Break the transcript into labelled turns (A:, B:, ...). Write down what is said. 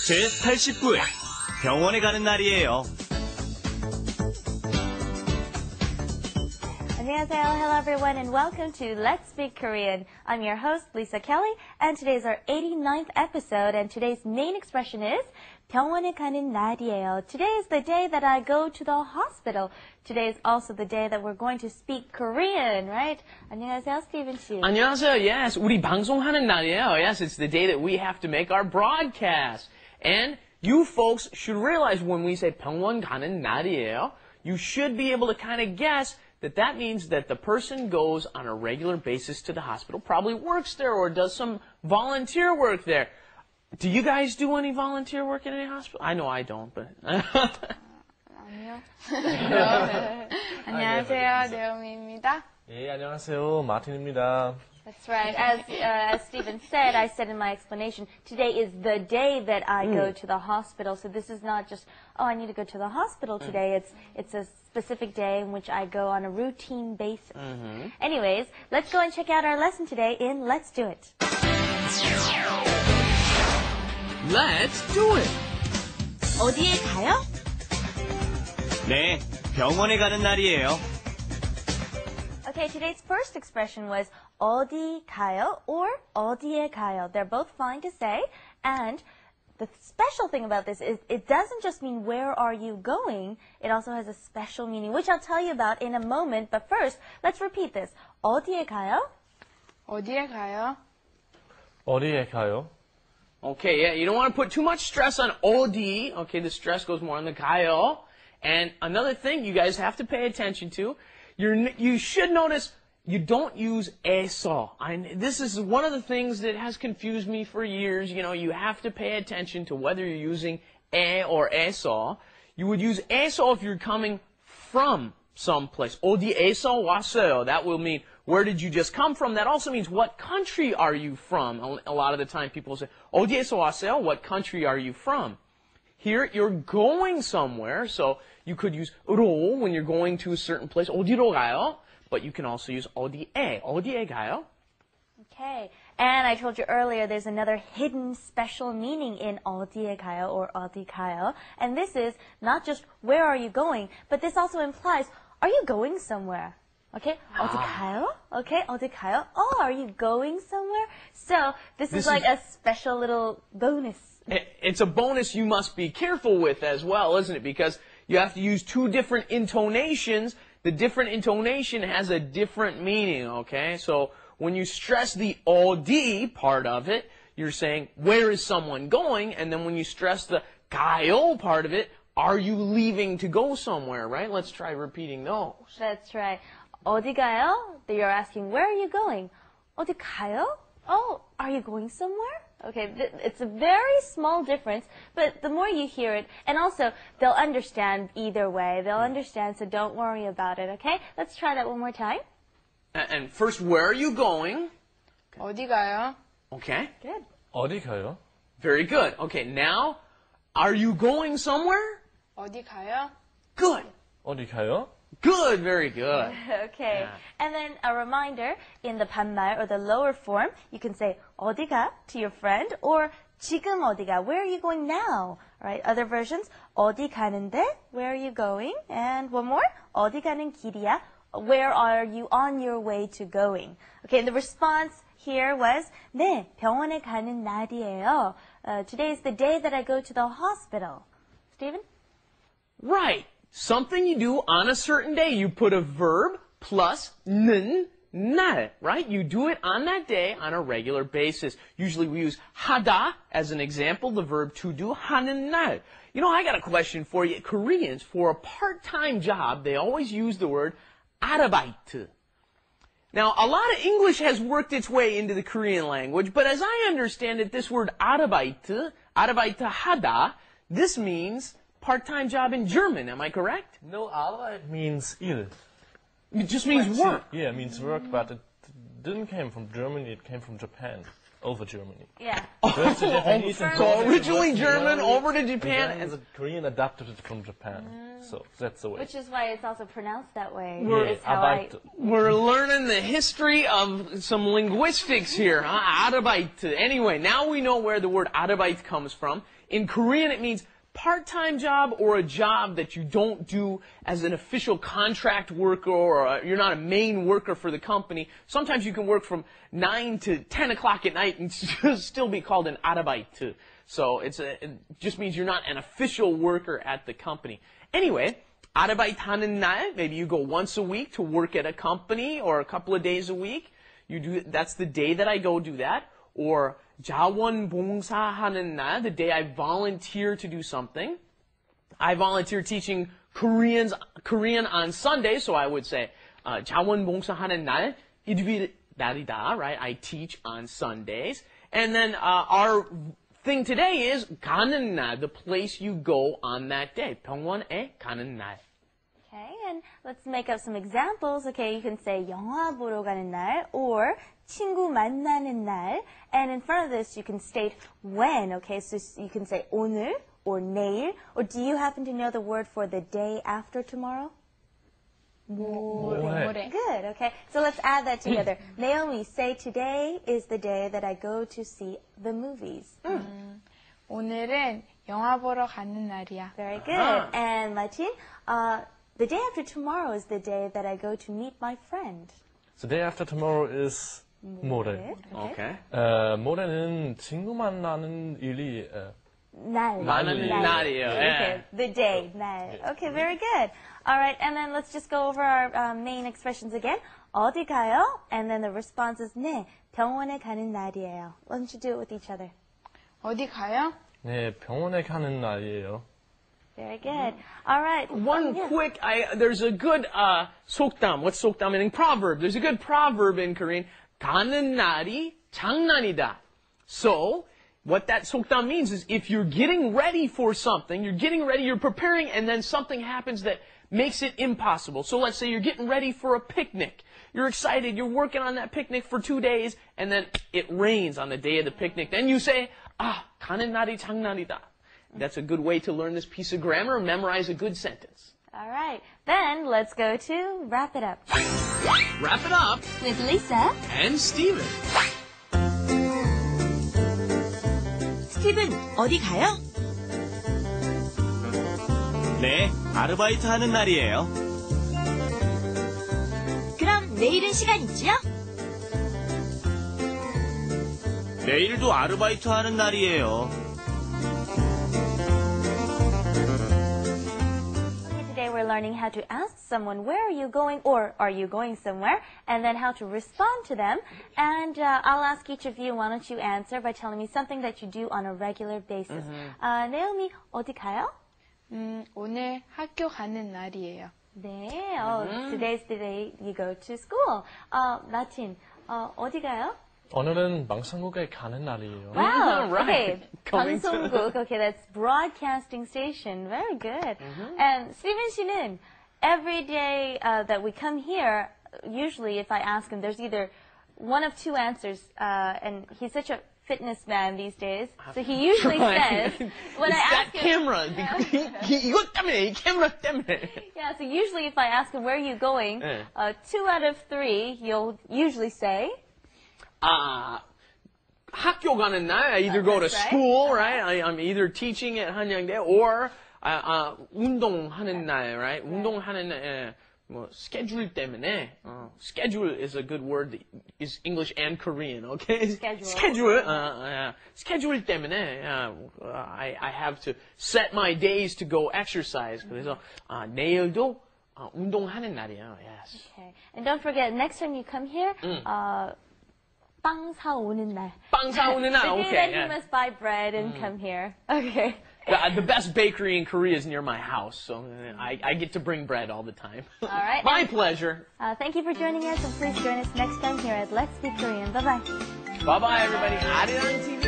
A: 제89회 병원에 가는 날이에요.
B: 안녕하세요. Hello everyone and welcome to Let's Speak Korean. I'm your host Lisa Kelly and today's our 89th episode and today's main expression is 병원에 가는 날이에요. Today is the day that I go to the hospital. Today is also the day that we're going to speak Korean, right? 안녕하세요, Steven 씨.
C: 안녕하세요. Yes, 우리 방송하는 날이에요. Yes, it's the day that we have to make our broadcast. And you folks should realize when we say 병원 가는 날이에요, you should be able to kind of guess that means that the person goes on a regular basis to the hospital, probably works there or does some volunteer work there. Do you guys do any volunteer work in any hospital? I know I don't, but...
D: 아니요. 안녕하세요, 대영입니다.
E: 예, 안녕하세요, 마틴입니다.
B: That's right. As Steven said, I said in my explanation, today is the day that I go to the hospital. So this is not just, oh, I need to go to the hospital today. It's a specific day in which I go on a routine basis. Anyways, let's go and check out our lesson today in Let's Do It.
C: Let's do it.
B: 어디에 가요?
A: 네, 병원에 가는 날이에요.
B: Okay, today's first expression was 어디 가요 or 어디에 가요. They're both fine to say, and the special thing about this is it doesn't just mean where are you going, it also has a special meaning, which I'll tell you about in a moment, but first, let's repeat this. 어디에 가요?
D: 어디에 가요?
E: 어디에 가요?
C: Okay, yeah, you don't want to put too much stress on 어디. Okay, the stress goes more on the 가요. And another thing you guys have to pay attention to, you should notice you don't use eso. This is one of the things that has confused me for years. You know, you have to pay attention to whether you're using e or eso. You would use eso if you're coming from someplace. 어디에서 왔어요? That will mean, where did you just come from? That also means, what country are you from? A lot of the time people say, 어디에서 왔어요? What country are you from? Here, you're going somewhere, so you could use 로 when you're going to a certain place. 어디로 가요? But you can also use 어디에. 어디에 가요?
B: Okay, and I told you earlier there's another hidden special meaning in 어디에 가요 or 어디 가요. And this is not just where are you going, but this also implies, are you going somewhere? Okay, 어디 가요? Okay, 어디 가요? Oh, are you going somewhere? So, this is like a special little bonus.
C: It's a bonus you must be careful with as well, isn't it? Because you have to use two different intonations. The different intonation has a different meaning, okay? So when you stress the 어디 part of it, you're saying, where is someone going? And then when you stress the 가요 part of it, are you leaving to go somewhere, right? Let's try repeating those.
B: That's right. 어디 가요? You're asking, where are you going? 어디 가요? Oh, are you going somewhere? Okay, it's a very small difference, but the more you hear it, and also, they'll understand either way. They'll understand, so don't worry about it, okay? Let's try that one more time.
C: And first, where are you going?
D: 어디 가요?
C: Okay.
B: Good.
E: 어디 가요?
C: Very good. Okay, now, are you going somewhere?
D: 어디 가요?
C: Good.
E: 어디 가요?
C: Good, very good.
B: Okay.
C: Yeah.
B: And then a reminder, in the 반말 or the lower form, you can say 어디가 to your friend or 지금 어디가, where are you going now? Right? Other versions, 어디 가는데, where are you going? And one more, 어디 가는 길이야, where are you on your way to going? Okay, the response here was 네, 병원에 가는 날이에요. Today is the day that I go to the hospital. Steven?
C: Right. Something you do on a certain day. You put a verb plus 는, 날, right? You do it on that day on a regular basis. Usually we use 하다 as an example, the verb to do, 하는 날. You know, I got a question for you. Koreans, for a part-time job, they always use the word 아르바이트. Now, a lot of English has worked its way into the Korean language, but as I understand it, this word 아르바이트 하다, this means part-time job in German, am I correct?
E: No, Arbeit means 일.
C: It just means work.
E: Yeah, it means work, but it didn't come from Germany, it came from Japan. over Germany.
B: Yeah.
E: That's the definition.
C: So originally German, over to Japan,
E: and
C: and
E: the Korean adapted it from Japan. So that's the way.
B: Which is why it's also pronounced that way.
E: Yeah,
B: Is how I...
E: Arbeit.
C: we're learning the history of some linguistics here, huh? Arbeit. Anyway, now we know where the word Arbeit comes from. In Korean, it means part-time job or a job that you don't do as an official contract worker or you're not a main worker for the company. Sometimes you can work from 9 to 10 o'clock at night and still be called an Arbeit. So it just means you're not an official worker at the company. Anyway, Arbeit 하는 날, maybe you go once a week to work at a company or a couple of days a week. That's the day that I go do that. Or 자원봉사하는 날, the day I volunteer to do something. I volunteer teaching Korean on Sunday, so I would say 자원봉사하는 날, 일요일 날이다, right? I teach on Sundays. And then our thing today is 가는 날, the place you go on that day. 병원에 가는 날.
B: Okay, and let's make up some examples. Okay, you can say 영화 보러 가는 날 or 친구 만나는 날. And in front of this, you can state when. Okay, so you can say 오늘 or 내일. Or do you happen to know the word for the day after tomorrow?
D: 모레.
B: Good, okay. So let's add that together. Naomi, say today is the day that I go to see the movies.
D: 오늘은 영화 보러 가는 날이야.
B: Very good. And Martin, the day after tomorrow is the day that I go to meet my friend.
E: The day after tomorrow is 모레.
C: Okay.
E: 모레는 친구 만나는 일이
B: 날.
C: 많은 날이에요.
B: Okay, the day, 날. Okay, very good. All right, and then let's just go over our main expressions again. 어디 가요? And then the response is 네, 병원에 가는 날이에요. Why don't you do it with each other?
D: 어디 가요?
E: 네, 병원에 가는 날이에요.
B: Very good. All right.
C: One
B: yeah.
C: quick, there's a good 속담. What's 속담 meaning? Proverb. There's a good proverb in Korean. 가는 날이 장난이다. So, what that 속담 means is if you're getting ready for something, you're preparing, and then something happens that makes it impossible. So let's say you're getting ready for a picnic. You're excited, you're working on that picnic for 2 days, and then it rains on the day of the picnic. Then you say, 가는 날이 장난이다. That's a good way to learn this piece of grammar, memorize a good sentence.
B: All right. Then let's go to wrap it up.
C: Wrap it up.
B: With Lisa.
C: And Steven.
B: 스티븐, 어디 가요?
A: 네, 아르바이트 하는 날이에요.
B: 그럼 내일은 시간 있지요?
A: 내일도 아르바이트 하는 날이에요.
B: Today we're learning how to ask someone, where are you going, or are you going somewhere, and then how to respond to them. And I'll ask each of you, why don't you answer by telling me something that you do on a regular basis. Naomi, 어디 가요?
D: 오늘 학교 가는 날이에요.
B: 네, today's the day you go to school. Martin, 어디 가요?
E: 오늘은 방송국에 가는 날이에요.
B: Wow,
C: Right.
B: okay.
C: Going to-
B: 방송국, okay, that's broadcasting station. Very good. And Steven 씨는 every day that we come here, usually if I ask him, there's either one of two answers, and he's such a fitness man these days, so he usually says, when
C: It's
B: I
C: that
B: ask him,
C: camera. 이것 때문에, 이 camera 때문에.
B: yeah, so usually if I ask him, where are you going, 2 out of 3, he'll usually say,
C: 학교 가는 날, I either go to
B: That's right.
C: school, right? I'm either teaching at 한양대, or 운동하는 날, right? 운동하는 날, 뭐 schedule 때문에. Schedule is a good word that is English and Korean, okay?
B: Schedule.
C: Schedule 때문에 I have to set my days to go exercise. 그래서 내일도 운동하는 날이에요. Yes.
B: okay. And don't forget, next time you come here, 빵 사오는 날.
C: 빵 사오는 날,
B: The day
C: okay.
B: that you
C: Yeah.
B: must buy bread and come here. Okay.
C: The best bakery in Korea is near my house, so I get to bring bread all the time.
B: All right.
C: My pleasure.
B: Thank you for joining us, and please join us next time here at Let's Speak Korean. Bye-bye.
C: Bye-bye, everybody. 아리랑 TV.